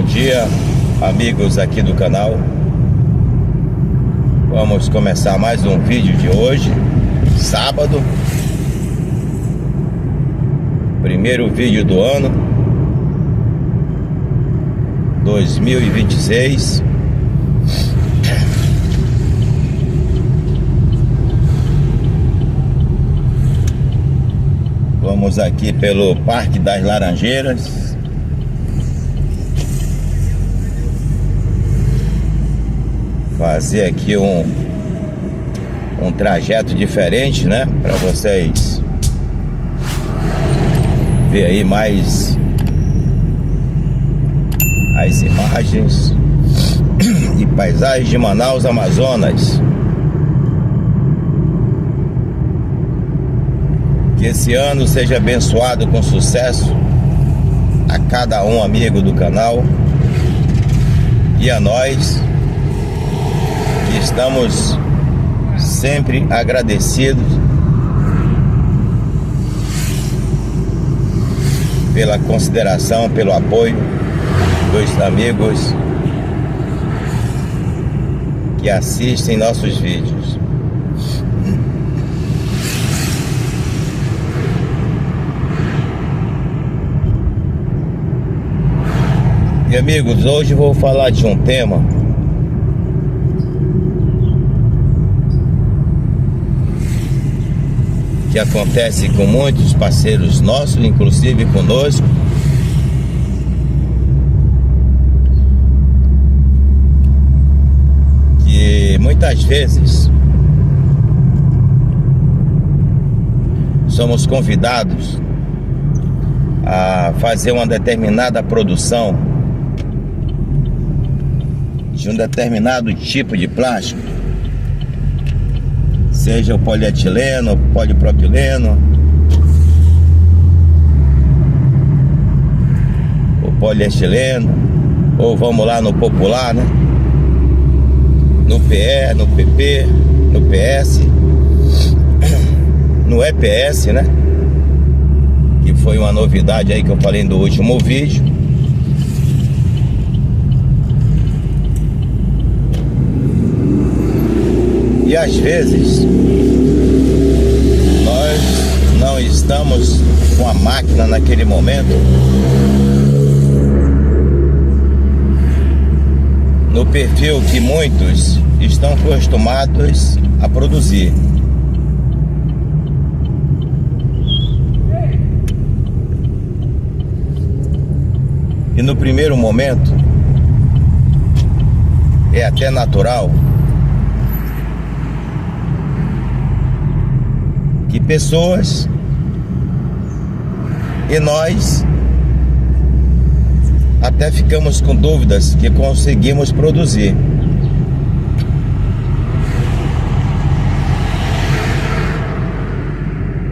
Bom dia, amigos aqui do canal. Vamos começar mais um vídeo de hoje, sábado. Primeiro vídeo do ano 2026. Vamos aqui pelo Parque das Laranjeiras. Fazer aqui um trajeto diferente, né? Para vocês ver aí mais as imagens e paisagens de Manaus, Amazonas. Que esse ano seja abençoado com sucesso a cada um amigo do canal e a nós que estamos sempre agradecidos pela consideração, pelo apoio dos amigos que assistem nossos vídeos. E amigos, hoje vou falar de um tema que acontece com muitos parceiros nossos, inclusive conosco, que muitas vezes somos convidados a fazer uma determinada produção de um determinado tipo de plástico, seja o polietileno, polipropileno, o poliestileno, ou vamos lá no popular, né? No PE, no PP, no PS, no EPS, né? Que foi uma novidade aí que eu falei no último vídeo. E às vezes nós não estamos com a máquina naquele momento no perfil que muitos estão acostumados a produzir. E no primeiro momento é até natural que pessoas e nós até ficamos com dúvidas que conseguimos produzir.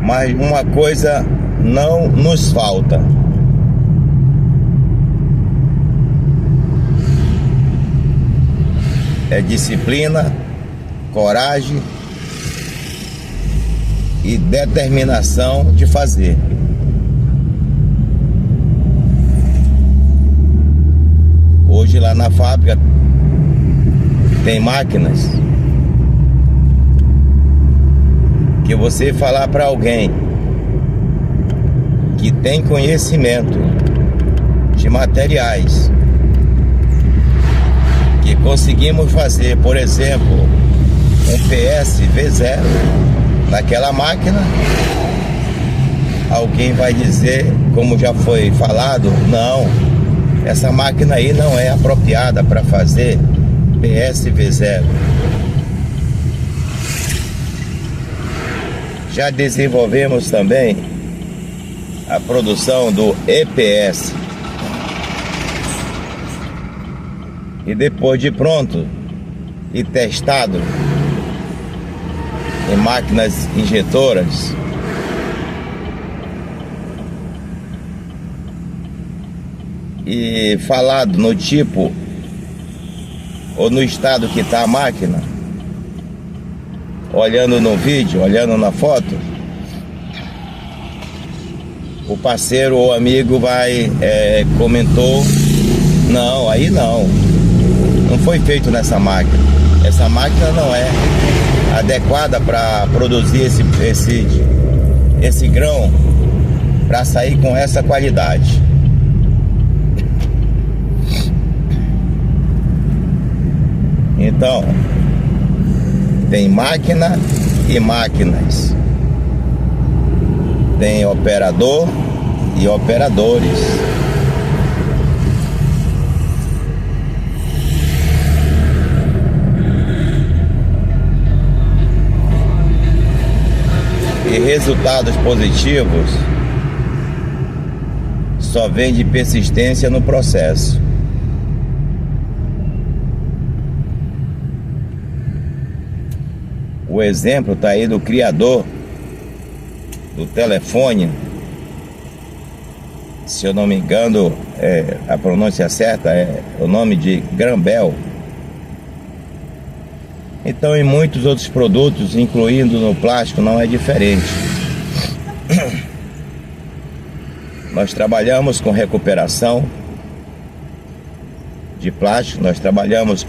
Mas uma coisa não nos falta: é disciplina, coragem e determinação de fazer. Hoje lá na fábrica tem máquinas que você falar para alguém que tem conhecimento de materiais, que conseguimos fazer, por exemplo, um PS V0 naquela máquina, alguém vai dizer, como já foi falado, não, essa máquina aí não é apropriada para fazer PS V0. Já desenvolvemos também a produção do EPS. E depois de pronto e testado em máquinas injetoras, e falado no tipo ou no estado que está a máquina, olhando no vídeo, olhando na foto, o parceiro ou amigo comentou Não, aí não. Não foi feito nessa máquina. Essa máquina não é adequada para produzir esse grão, para sair com essa qualidade. Então, tem máquina e máquinas. Tem operador e operadores. E resultados positivos só vem de persistência no processo. O exemplo está aí do criador do telefone, se eu não me engano, a pronúncia certa é o nome de Graham Bell. Então, em muitos outros produtos, incluindo no plástico, não é diferente. Nós trabalhamos com recuperação de plástico, nós trabalhamos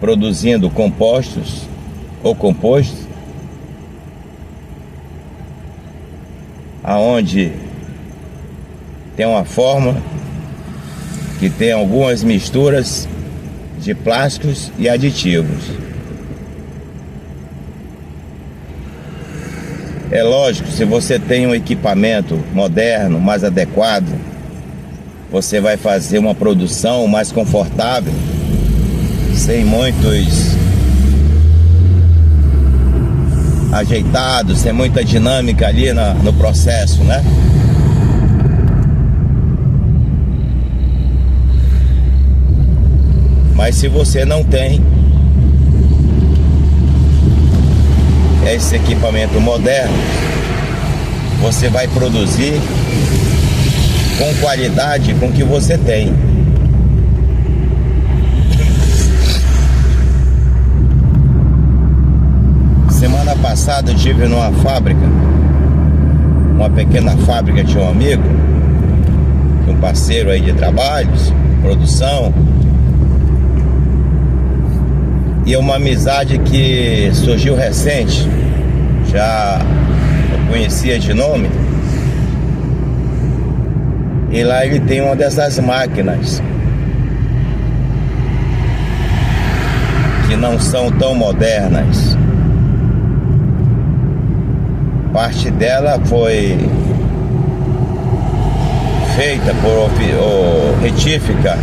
produzindo compostos ou compostos, aonde tem uma forma que tem algumas misturas de plásticos e aditivos. É lógico, se você tem um equipamento moderno, mais adequado, você vai fazer uma produção mais confortável, sem muitos ajeitados, sem muita dinâmica ali no processo, né? Mas se você não tem esse equipamento moderno, você vai produzir com qualidade com o que você tem. Semana passada eu estive numa fábrica, uma pequena fábrica de um amigo, um parceiro aí de trabalhos, produção. E é uma amizade que surgiu recente, já eu conhecia de nome. E lá ele tem uma dessas máquinas que não são tão modernas. Parte dela foi feita por retífica,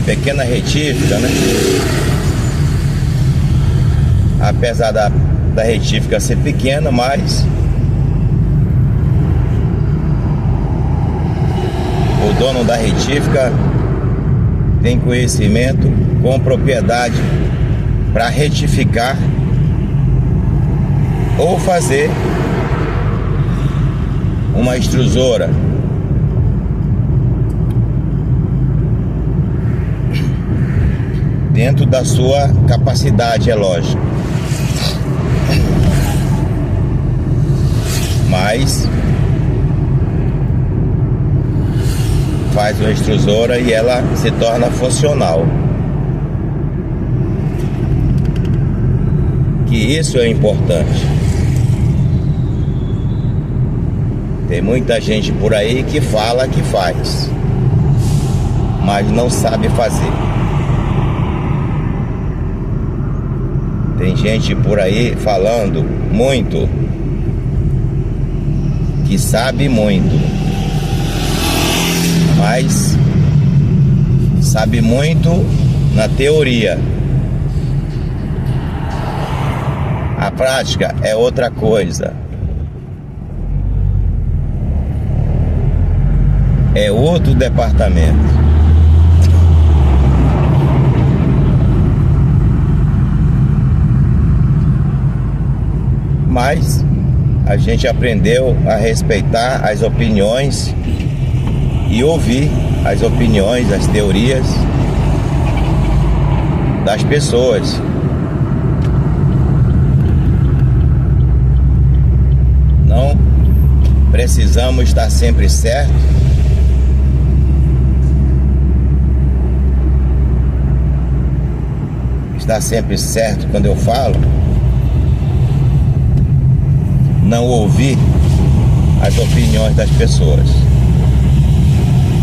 pequena retífica, né? Apesar da retífica ser pequena, mas o dono da retífica tem conhecimento com propriedade para retificar ou fazer uma extrusora. Dentro da sua capacidade, é lógico. Mas faz uma extrusora e ela se torna funcional. Que isso é importante. Tem muita gente por aí que fala que faz, mas não sabe fazer. Tem gente por aí falando muito, que sabe muito, mas sabe muito na teoria. A prática é outra coisa. É outro departamento. Mas a gente aprendeu a respeitar as opiniões e ouvir as opiniões, as teorias das pessoas. precisamos estar sempre certo. Estar sempre certo quando eu falo. Não ouvir as opiniões das pessoas.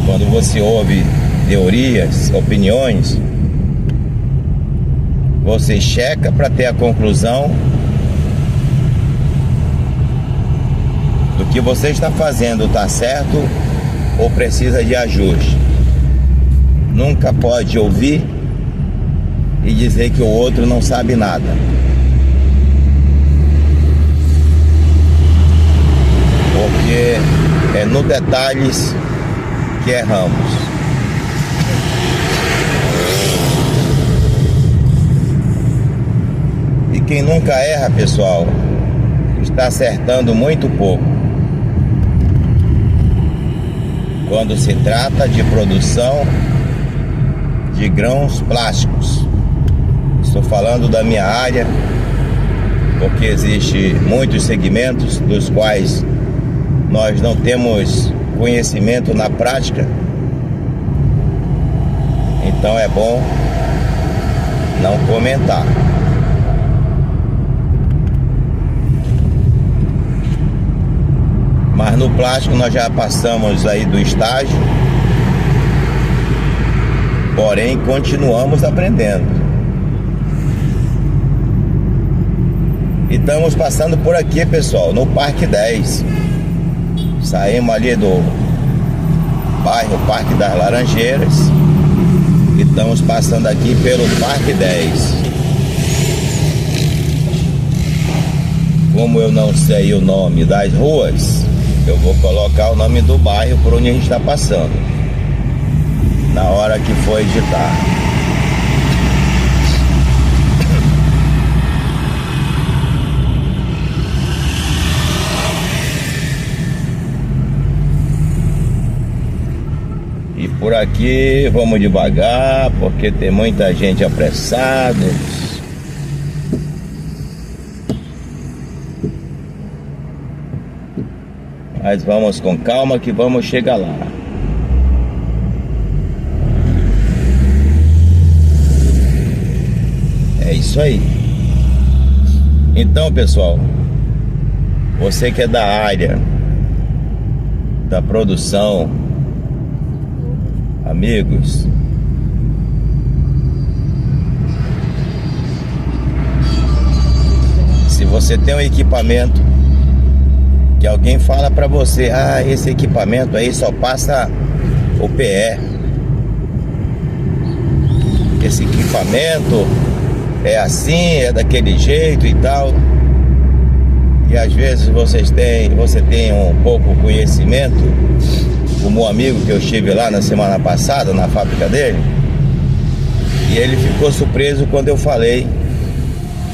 Quando você ouve teorias, opiniões, você checa para ter a conclusão do que você está fazendo está certo ou precisa de ajuste. Nunca pode ouvir e dizer que o outro não sabe nada. Porque é no detalhes que erramos. E quem nunca erra, pessoal, está acertando muito pouco. Quando se trata de produção de grãos plásticos. Estou falando da minha área, porque existe muitos segmentos dos quais nós não temos conhecimento na prática. Então é bom não comentar. Mas no plástico nós já passamos aí do estágio, porém continuamos aprendendo. E estamos passando por aqui, pessoal, no Parque 10. Saímos ali do bairro Parque das Laranjeiras e estamos passando aqui pelo Parque 10. Como eu não sei o nome das ruas, eu vou colocar o nome do bairro por onde a gente está passando na hora que for editar. E por aqui vamos devagar, porque tem muita gente apressada. Mas vamos com calma que vamos chegar lá. É isso aí. Então, pessoal, você que é da área da produção, amigos, se você tem um equipamento que alguém fala pra você, ah, esse equipamento aí só passa o PE, esse equipamento é assim, é daquele jeito e tal, e às vezes você tem um pouco conhecimento, como um amigo que eu estive lá na semana passada na fábrica dele, e ele ficou surpreso quando eu falei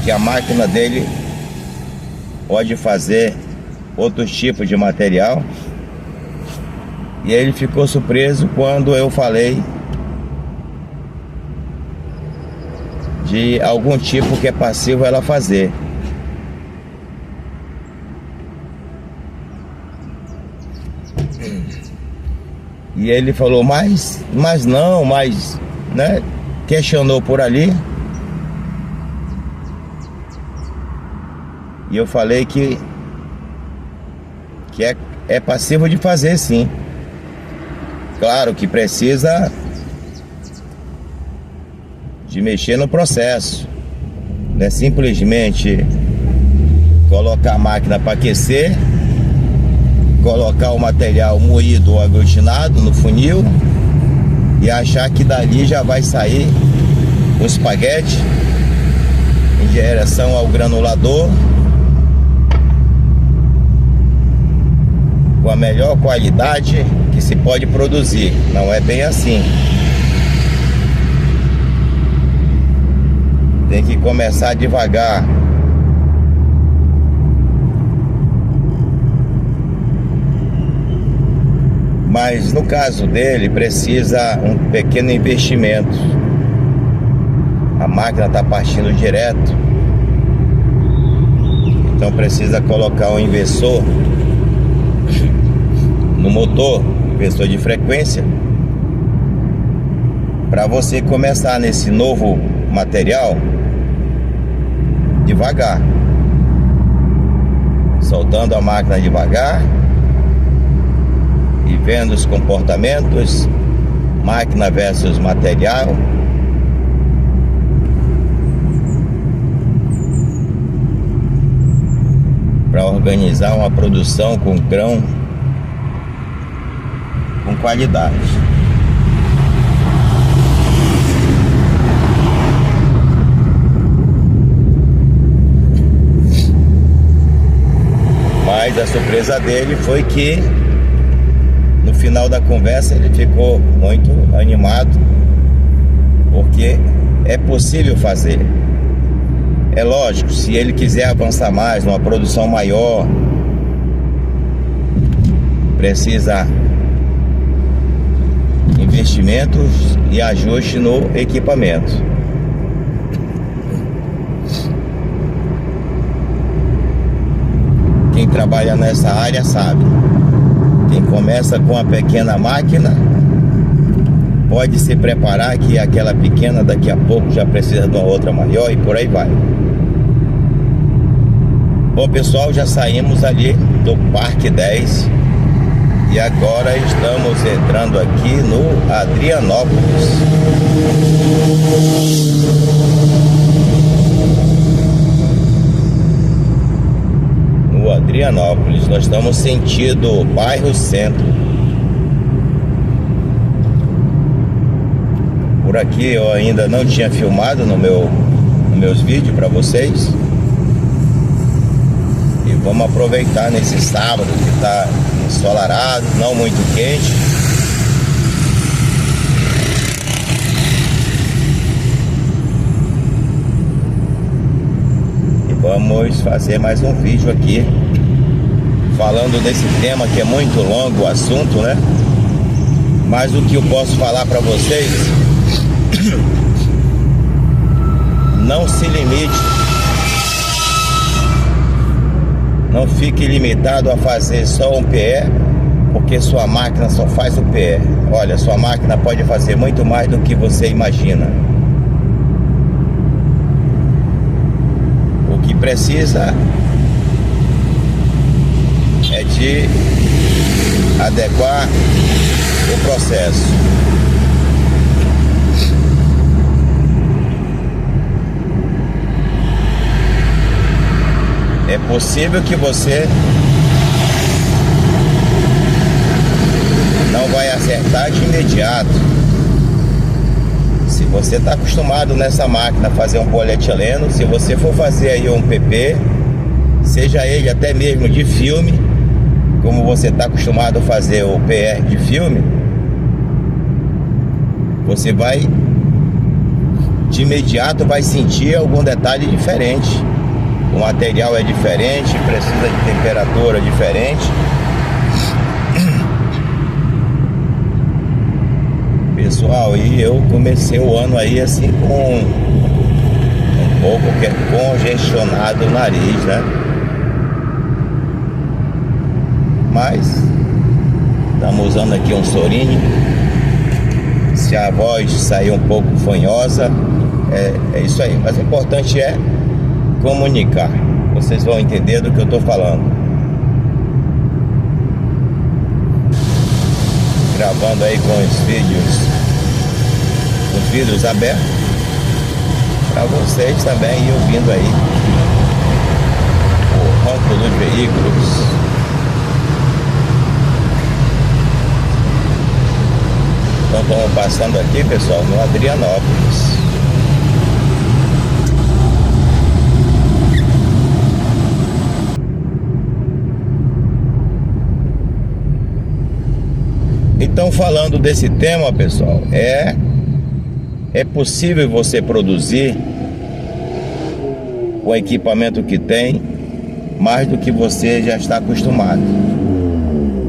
que a máquina dele pode fazer outros tipos de material. E ele ficou surpreso quando eu falei de algum tipo que é passivo ela fazer. E ele falou, mas não, né? Questionou por ali. E eu falei que é passivo de fazer, sim. Claro que precisa de mexer no processo. Não é simplesmente colocar a máquina para aquecer, colocar o material moído ou aglutinado no funil e achar que dali já vai sair o espaguete em direção ao granulador com a melhor qualidade que se pode produzir. Não é bem assim. Tem que começar devagar. Mas no caso dele precisa um pequeno investimento. A máquina está partindo direto, então precisa colocar um inversor no motor, inversor de frequência, para você começar nesse novo material devagar, soltando a máquina devagar e vendo os comportamentos, máquina versus material. Para organizar uma produção com grão com qualidade. Mas a surpresa dele foi que no final da conversa ele ficou muito animado, porque é possível fazer. É lógico, se ele quiser avançar mais, numa produção maior, precisa investimentos e ajuste no equipamento. Quem trabalha nessa área sabe. Quem começa com uma pequena máquina pode se preparar que aquela pequena daqui a pouco já precisa de uma outra maior e por aí vai. Bom, pessoal, já saímos ali do Parque 10 e agora estamos entrando aqui no Adrianópolis. No Adrianópolis, nós estamos sentido bairro Centro. Por aqui eu ainda não tinha filmado nos meus vídeos para vocês. E vamos aproveitar nesse sábado que está ensolarado, não muito quente. E vamos fazer mais um vídeo aqui falando desse tema que é muito longo o assunto, né? Mas o que eu posso falar para vocês, não se limite, não fique limitado a fazer só um PE, porque sua máquina só faz o PE. Olha, sua máquina pode fazer muito mais do que você imagina. O que precisa é de adequar o processo. É possível que você não vai acertar de imediato. Se você está acostumado nessa máquina a fazer um polietileno, se você for fazer aí um PP, seja ele até mesmo de filme, como você está acostumado a fazer o PR de filme, você vai de imediato vai sentir algum detalhe diferente. O material é diferente, precisa de temperatura diferente. Pessoal, e eu comecei o ano aí assim com um pouco congestionado o nariz, né? Mas estamos usando aqui um Sorine. Se a voz sair um pouco fanhosa, é isso aí. Mas o importante é comunicar. Vocês vão entender do que eu estou falando. Gravando aí com os vidros abertos, para vocês também ir ouvindo aí o ronco dos veículos. Então estamos passando aqui, pessoal, no Adrianópolis. Então, falando desse tema, pessoal, é possível você produzir com o equipamento que tem mais do que você já está acostumado.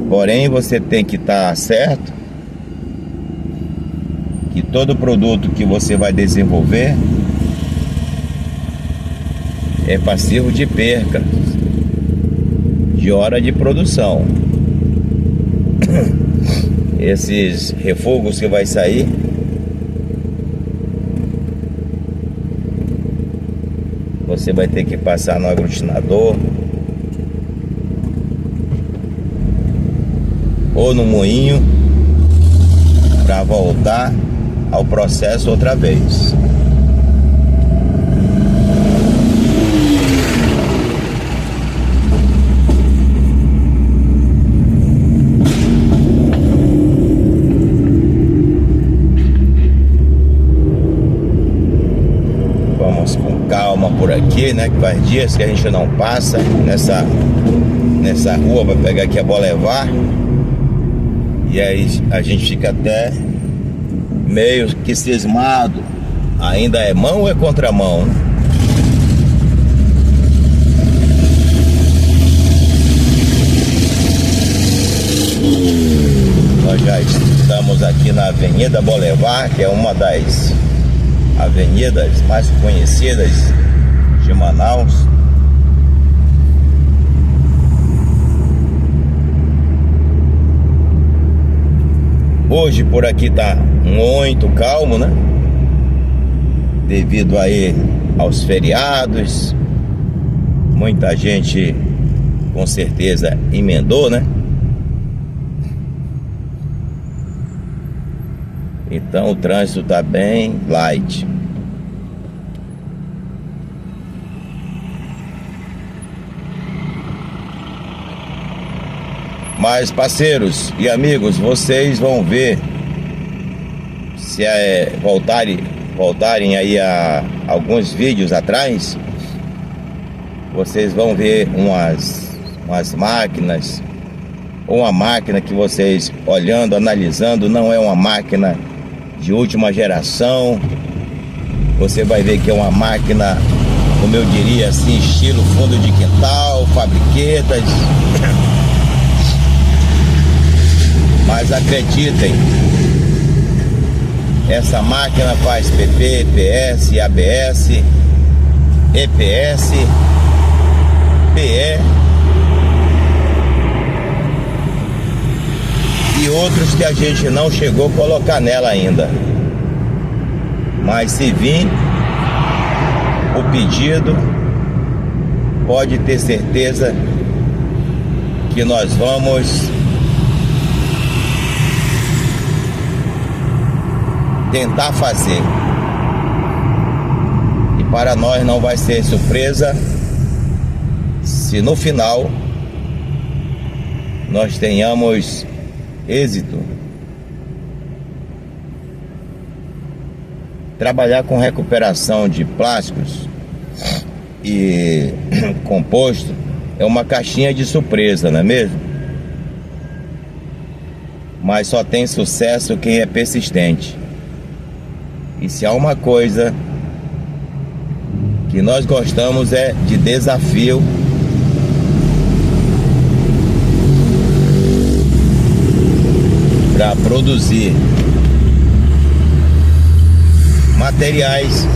Porém, você tem que estar certo que todo produto que você vai desenvolver é passivo de perca de hora de produção. esses refugos que vai sair. Você vai ter que passar no aglutinador ou no moinho para voltar ao processo outra vez. Vamos com calma por aqui, né? Que faz dias que a gente não passa nessa rua para pegar aqui a Boulevard. E aí a gente fica até meio que cismado. Ainda é mão ou é contramão, né? Nós já estamos aqui na Avenida Boulevard, que é uma das avenidas mais conhecidas de Manaus. Hoje por aqui tá muito calmo, né? Devido aí aos feriados. Muita gente com certeza emendou, né? Então o trânsito tá bem light. Mas parceiros e amigos, vocês vão ver, se voltarem aí a alguns vídeos atrás, vocês vão ver umas máquinas, uma máquina que vocês olhando, analisando, não é uma máquina de última geração. Você vai ver que é uma máquina, como eu diria assim, estilo fundo de quintal, fabriquetas. Mas acreditem, essa máquina faz PP, PS, ABS, EPS, PE e outros que a gente não chegou a colocar nela ainda. Mas se vir o pedido, pode ter certeza que nós vamos tentar fazer. E para nós não vai ser surpresa se no final nós tenhamos êxito. Trabalhar com recuperação de plásticos e composto é uma caixinha de surpresa, não é mesmo? Mas só tem sucesso quem é persistente. E se há uma coisa que nós gostamos é de desafio. Para produzir materiais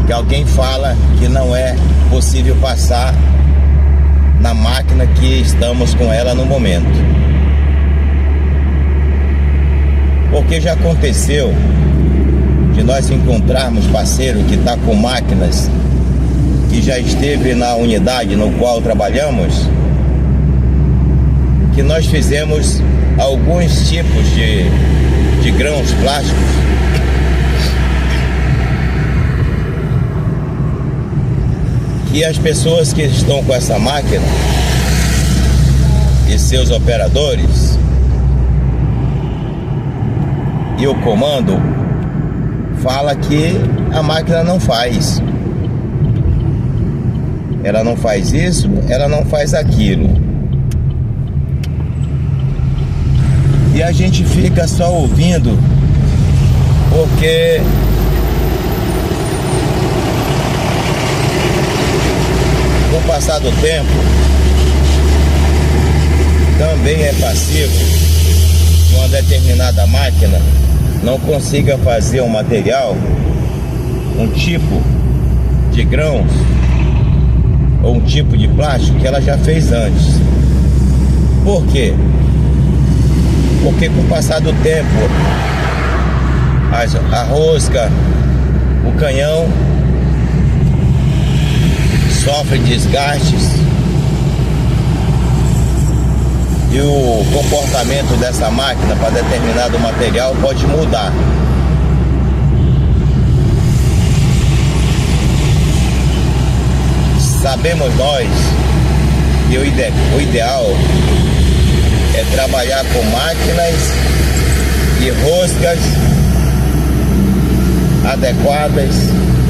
que alguém fala que não é possível passar na máquina que estamos com ela no momento. Porque já aconteceu de nós encontrarmos parceiro que está com máquinas que já esteve na unidade no qual trabalhamos, que nós fizemos alguns tipos de grãos plásticos que as pessoas que estão com essa máquina e seus operadores e o comando fala que a máquina não faz. Ela não faz isso, ela não faz aquilo. E a gente fica só ouvindo, porque com o passar do tempo também é passivo que uma determinada máquina não consiga fazer um material, um tipo de grãos ou um tipo de plástico que ela já fez antes. Por quê? porque com o passar do tempo a rosca, o canhão sofre desgastes e o comportamento dessa máquina para determinado material pode mudar. Sabemos nós que o ideal é trabalhar com máquinas e roscas adequadas,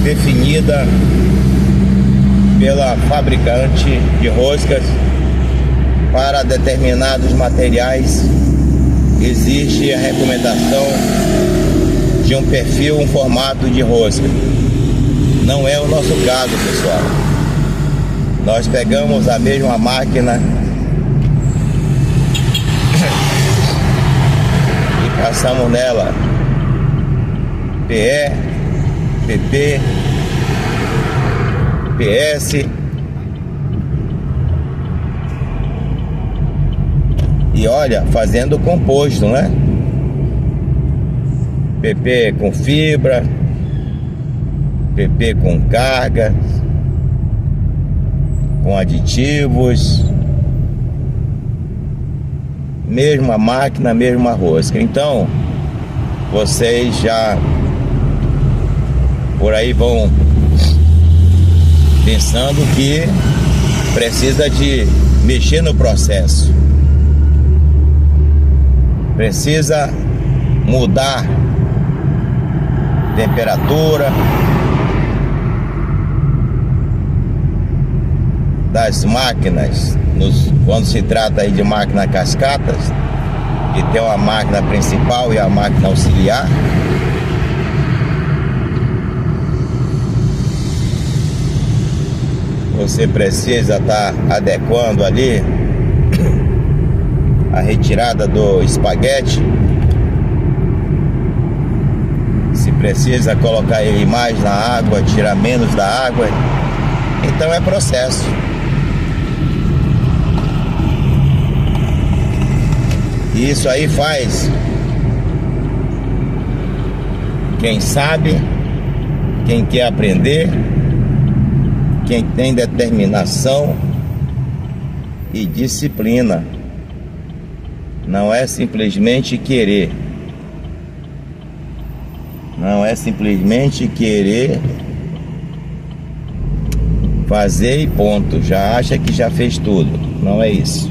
definidas pela fabricante de roscas. Para determinados materiais existe a recomendação de um perfil, um formato de rosca. Não é o nosso caso, pessoal. Nós pegamos a mesma máquina e passamos nela PE, PP, PS e olha, fazendo composto, né? PP com fibra, PP com carga, com aditivos, mesma máquina, mesma rosca. Então, vocês já por aí vão pensando que precisa de mexer no processo, precisa mudar temperatura das máquinas, quando se trata aí de máquina cascatas, que tem uma máquina principal e a máquina auxiliar. Você precisa estar adequando ali a retirada do espaguete. Se precisa colocar ele mais na água, tirar menos da água. Então é processo. E isso aí faz quem sabe, quem quer aprender, quem tem determinação e disciplina. Não é simplesmente querer. Não é simplesmente querer fazer e ponto. Já acha que já fez tudo. Não é isso.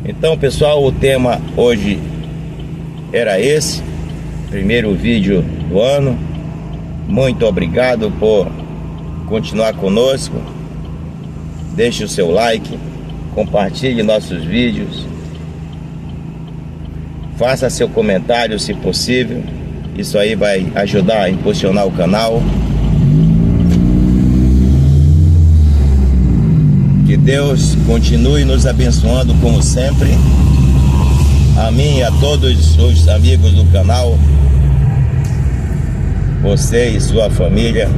Então, pessoal, o tema hoje era esse. Primeiro vídeo do ano. Muito obrigado por continuar conosco. Deixe o seu like, compartilhe nossos vídeos, faça seu comentário se possível. Isso aí vai ajudar a impulsionar o canal. Que Deus continue nos abençoando como sempre. A mim e a todos os amigos do canal, você e sua família.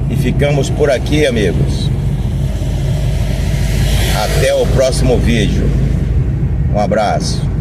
E ficamos por aqui, amigos. Até o próximo vídeo. Um abraço.